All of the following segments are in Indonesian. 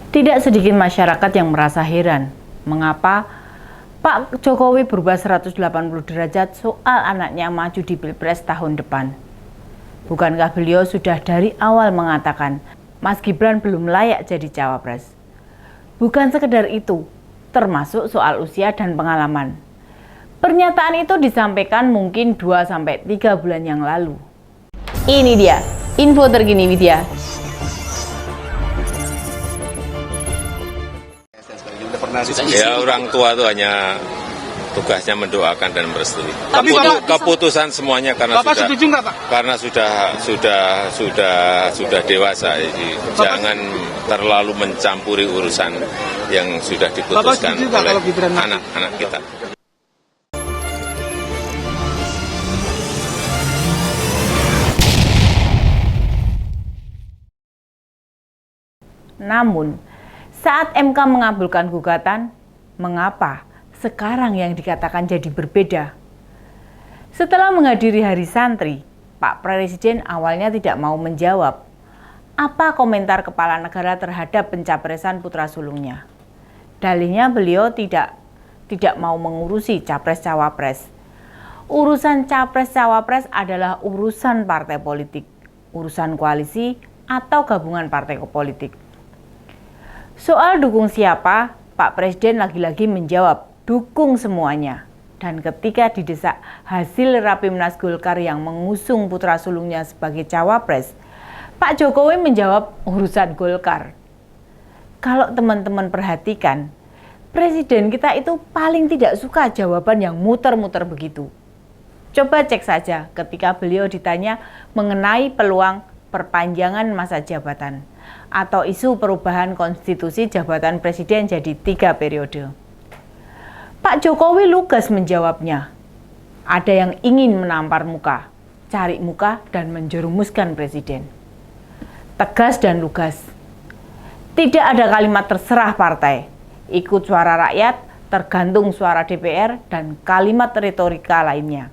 Tidak sedikit masyarakat yang merasa heran mengapa Pak Jokowi berubah 180 derajat soal anaknya maju di Pilpres tahun depan. Bukankah beliau sudah dari awal mengatakan Mas Gibran belum layak jadi cawapres? Bukan sekedar itu, termasuk soal usia dan pengalaman. Pernyataan itu disampaikan mungkin 2-3 bulan yang lalu. Ini dia, info terkini Widya. Ya, orang tua itu hanya tugasnya mendoakan dan merestui. Tapi keputusan semuanya karena Bapak setuju nggak, Pak? Karena sudah dewasa, jadi jangan terlalu mencampuri urusan yang sudah diputuskan oleh anak-anak kita. Namun, saat MK mengabulkan gugatan, mengapa sekarang yang dikatakan jadi berbeda? Setelah menghadiri Hari Santri, Pak Presiden awalnya tidak mau menjawab apa komentar kepala negara terhadap pencapresan putra sulungnya. Dalihnya beliau tidak mau mengurusi capres-cawapres. Urusan capres-cawapres adalah urusan partai politik, urusan koalisi atau gabungan partai politik. Soal dukung siapa, Pak Presiden lagi-lagi menjawab dukung semuanya. Dan ketika didesak hasil Rapimnas Golkar yang mengusung putra sulungnya sebagai cawapres, Pak Jokowi menjawab urusan Golkar. Kalau teman-teman perhatikan, Presiden kita itu paling tidak suka jawaban yang muter-muter begitu. Coba cek saja ketika beliau ditanya mengenai peluang perpanjangan masa jabatan atau isu perubahan konstitusi jabatan presiden jadi 3 periode. Pak Jokowi lugas menjawabnya. Ada yang ingin menampar muka, cari muka dan menjerumuskan presiden. Tegas dan lugas. Tidak ada kalimat terserah partai, ikut suara rakyat, tergantung suara DPR, dan kalimat retorika lainnya.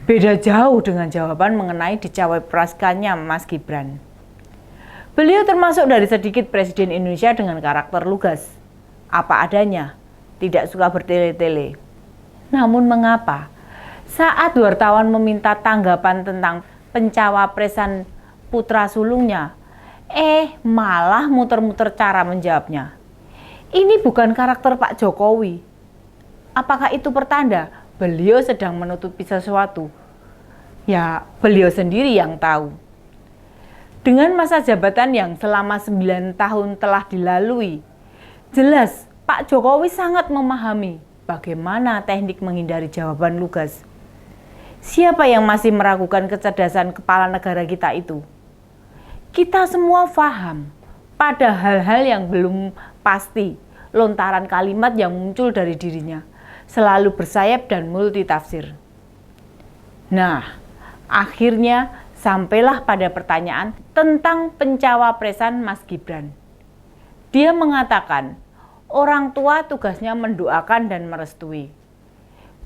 Beda jauh dengan jawaban mengenai dicawapreskannya Mas Gibran. Beliau termasuk dari sedikit presiden Indonesia dengan karakter lugas, apa adanya, tidak suka bertele-tele. Namun mengapa saat wartawan meminta tanggapan tentang pencawapresan putra sulungnya, malah muter-muter cara menjawabnya? Ini bukan karakter Pak Jokowi. Apakah itu pertanda beliau sedang menutupi sesuatu? Ya, beliau sendiri yang tahu. Dengan masa jabatan yang selama 9 tahun telah dilalui, jelas Pak Jokowi sangat memahami bagaimana teknik menghindari jawaban lugas. Siapa yang masih meragukan kecerdasan kepala negara kita itu? Kita semua paham pada hal-hal yang belum pasti, lontaran kalimat yang muncul dari dirinya selalu bersayap dan multitafsir. Nah, akhirnya sampailah pada pertanyaan tentang pencawapresan Mas Gibran. Dia mengatakan, orang tua tugasnya mendoakan dan merestui.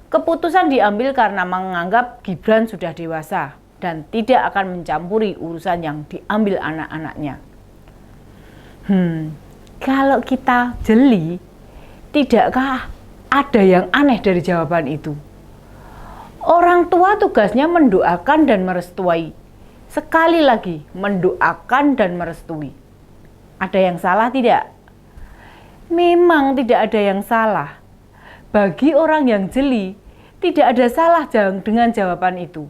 Keputusan diambil karena menganggap Gibran sudah dewasa dan tidak akan mencampuri urusan yang diambil anak-anaknya. Kalau kita jeli, tidakkah ada yang aneh dari jawaban itu? Orang tua tugasnya mendoakan dan merestui. Sekali lagi, mendoakan dan merestui. Ada yang salah tidak? Memang tidak ada yang salah. Bagi orang yang jeli, tidak ada salah dengan jawaban itu.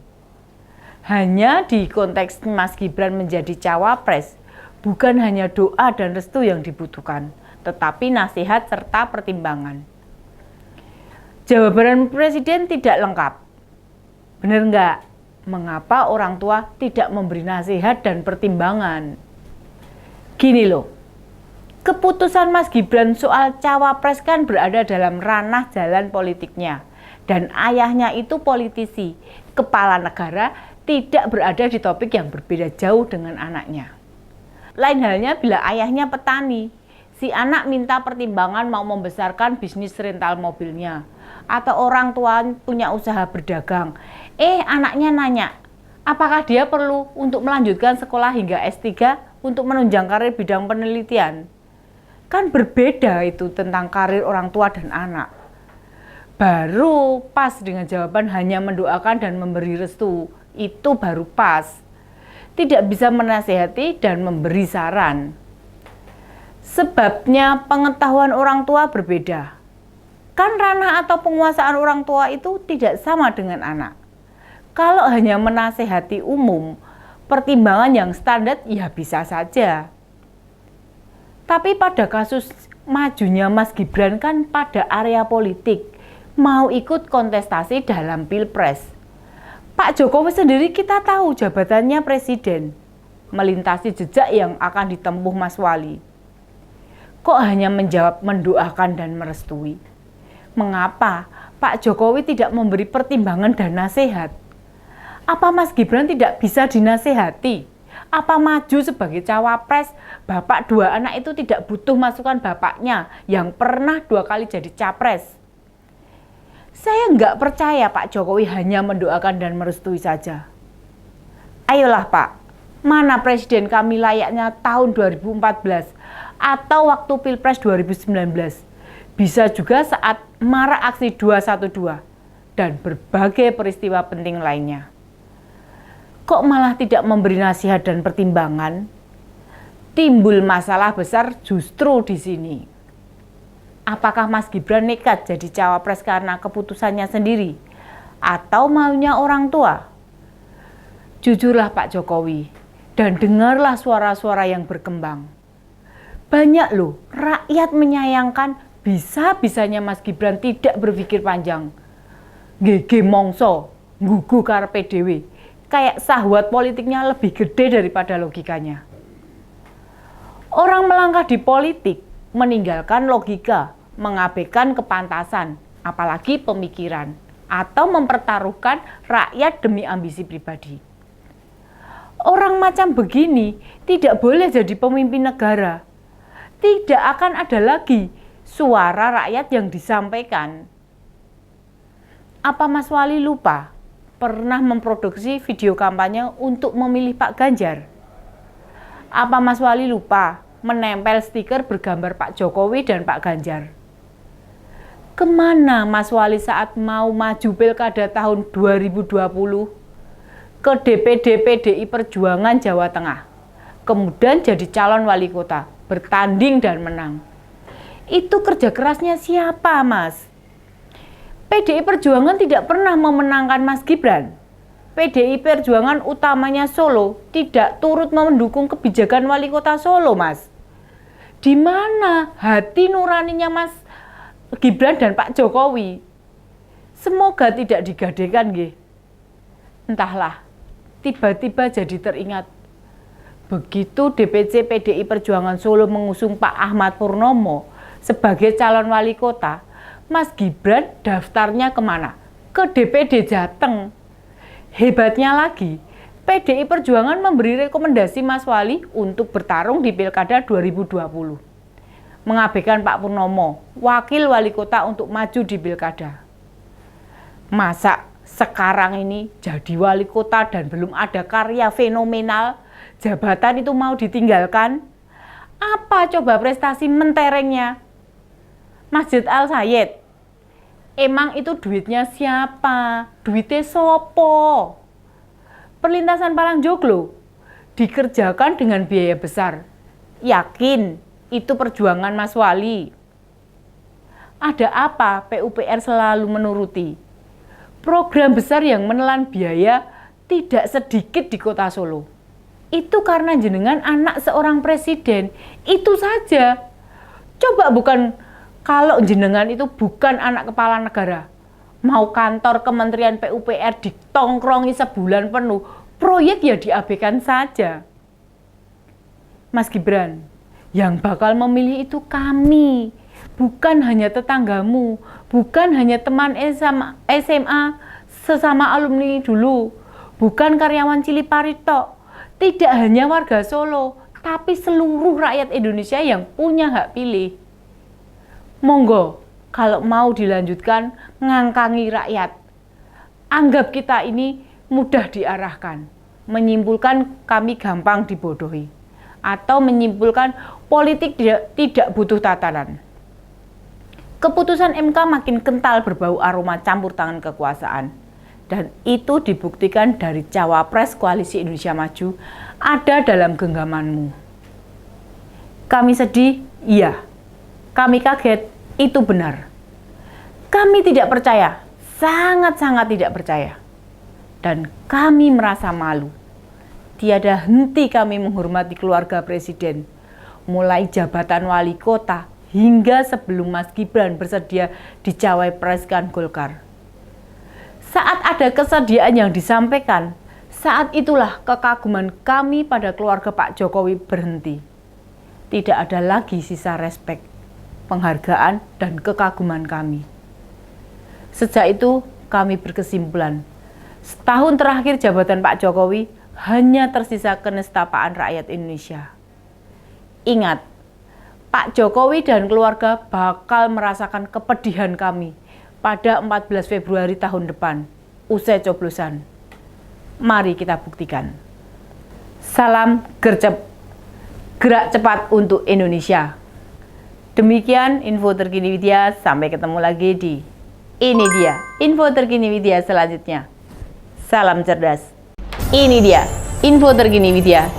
Hanya di konteks Mas Gibran menjadi cawapres, bukan hanya doa dan restu yang dibutuhkan, tetapi nasihat serta pertimbangan. Jawaban Presiden tidak lengkap. Benar enggak? Mengapa orang tua tidak memberi nasihat dan pertimbangan? Gini loh, keputusan Mas Gibran soal cawapres kan berada dalam ranah jalan politiknya. Dan ayahnya itu politisi, kepala negara, tidak berada di topik yang berbeda jauh dengan anaknya. Lain halnya bila ayahnya petani, si anak minta pertimbangan mau membesarkan bisnis rental mobilnya. Atau orang tua punya usaha berdagang, anaknya nanya, apakah dia perlu untuk melanjutkan sekolah hingga S3 untuk menunjang karir bidang penelitian? Kan berbeda itu tentang karir orang tua dan anak. Baru pas dengan jawaban hanya mendoakan dan memberi restu. Itu baru pas. Tidak bisa menasihati dan memberi saran. Sebabnya pengetahuan orang tua berbeda. Kan ranah atau penguasaan orang tua itu tidak sama dengan anak. Kalau hanya menasihati umum, pertimbangan yang standar ya bisa saja. Tapi pada kasus majunya Mas Gibran kan pada area politik, mau ikut kontestasi dalam Pilpres. Pak Jokowi sendiri kita tahu jabatannya presiden, melintasi jejak yang akan ditempuh Mas Wali. Kok hanya menjawab mendoakan dan merestui? Mengapa Pak Jokowi tidak memberi pertimbangan dan nasihat? Apa Mas Gibran tidak bisa dinasehati? Apa maju sebagai cawapres, bapak 2 anak itu tidak butuh masukan bapaknya yang pernah 2 kali jadi capres? Saya nggak percaya Pak Jokowi hanya mendoakan dan merestui saja. Ayolah Pak, mana presiden kami layaknya tahun 2014 atau waktu Pilpres 2019? Bisa juga saat marak aksi 212 dan berbagai peristiwa penting lainnya. Kok malah tidak memberi nasihat dan pertimbangan? Timbul masalah besar justru di sini. Apakah Mas Gibran nekat jadi cawapres karena keputusannya sendiri atau maunya orang tua? Jujurlah Pak Jokowi dan dengarlah suara-suara yang berkembang. Banyak loh rakyat menyayangkan bisa-bisanya Mas Gibran tidak berpikir panjang. Gege mongso, nggugu karepe dhewe. Kayak sahwat politiknya lebih gede daripada logikanya. Orang melangkah di politik meninggalkan logika, mengabaikan kepantasan, apalagi pemikiran, atau mempertaruhkan rakyat demi ambisi pribadi. Orang macam begini tidak boleh jadi pemimpin negara. Tidak akan ada lagi suara rakyat yang disampaikan. Apa Mas Wali lupa pernah memproduksi video kampanye untuk memilih Pak Ganjar? Apa Mas Wali lupa menempel stiker bergambar Pak Jokowi dan Pak Ganjar? Kemana Mas Wali saat mau maju pilkada tahun 2020? Ke DPD PDI Perjuangan Jawa Tengah. Kemudian jadi calon wali kota, bertanding dan menang. Itu kerja kerasnya siapa Mas? PDI Perjuangan tidak pernah memenangkan Mas Gibran. PDI Perjuangan utamanya Solo tidak turut mendukung kebijakan wali kota Solo, Mas. Di mana hati nuraninya Mas Gibran dan Pak Jokowi? Semoga tidak digadekan, nggih. Entahlah, tiba-tiba jadi teringat. Begitu DPC PDI Perjuangan Solo mengusung Pak Ahmad Purnomo sebagai calon wali kota, Mas Gibran daftarnya kemana? Ke DPD Jateng. Hebatnya lagi, PDI Perjuangan memberi rekomendasi Mas Wali untuk bertarung di Pilkada 2020. Mengabaikan Pak Purnomo, wakil wali kota untuk maju di Pilkada. Masa sekarang ini jadi wali kota dan belum ada karya fenomenal, jabatan itu mau ditinggalkan? Apa coba prestasi menterengnya? Masjid Al-Sayed, emang itu duitnya siapa? Duitnya sopo? Perlintasan Palangjoglo dikerjakan dengan biaya besar. Yakin itu perjuangan Mas Wali? Ada apa PUPR selalu menuruti? Program besar yang menelan biaya tidak sedikit di kota Solo. Itu karena jenengan anak seorang presiden. Itu saja. Coba kalau jenengan itu bukan anak kepala negara, mau kantor Kementerian PUPR ditongkrongi sebulan penuh, proyek ya diabaikan saja. Mas Gibran, yang bakal memilih itu kami, bukan hanya tetanggamu, bukan hanya teman SMA sesama alumni dulu, bukan karyawan Ciliparito, tidak hanya warga Solo, tapi seluruh rakyat Indonesia yang punya hak pilih. Monggo, kalau mau dilanjutkan, ngangkangi rakyat. Anggap kita ini mudah diarahkan, menyimpulkan kami gampang dibodohi. atau menyimpulkan politik tidak butuh tatanan. Keputusan MK makin kental berbau aroma campur tangan kekuasaan. Dan itu dibuktikan dari Cawapres Koalisi Indonesia Maju ada dalam genggamanmu. Kami sedih, iya. Kami kaget, itu benar. Kami tidak percaya, sangat-sangat tidak percaya. Dan kami merasa malu. Tiada henti kami menghormati keluarga Presiden, mulai jabatan wali kota hingga sebelum Mas Gibran bersedia dicawapreskan Golkar. Saat ada kesediaan yang disampaikan, saat itulah kekaguman kami pada keluarga Pak Jokowi berhenti. Tidak ada lagi sisa respek, penghargaan, dan kekaguman kami. Sejak itu, kami berkesimpulan, setahun terakhir jabatan Pak Jokowi hanya tersisa kenestapaan rakyat Indonesia. Ingat, Pak Jokowi dan keluarga bakal merasakan kepedihan kami pada 14 Februari tahun depan, usai coblosan. Mari kita buktikan. Salam gercep, gerak cepat untuk Indonesia. Demikian info terkini Widya, sampai ketemu lagi di Ini Dia, info terkini Widya selanjutnya. Salam cerdas. Ini dia, info terkini Widya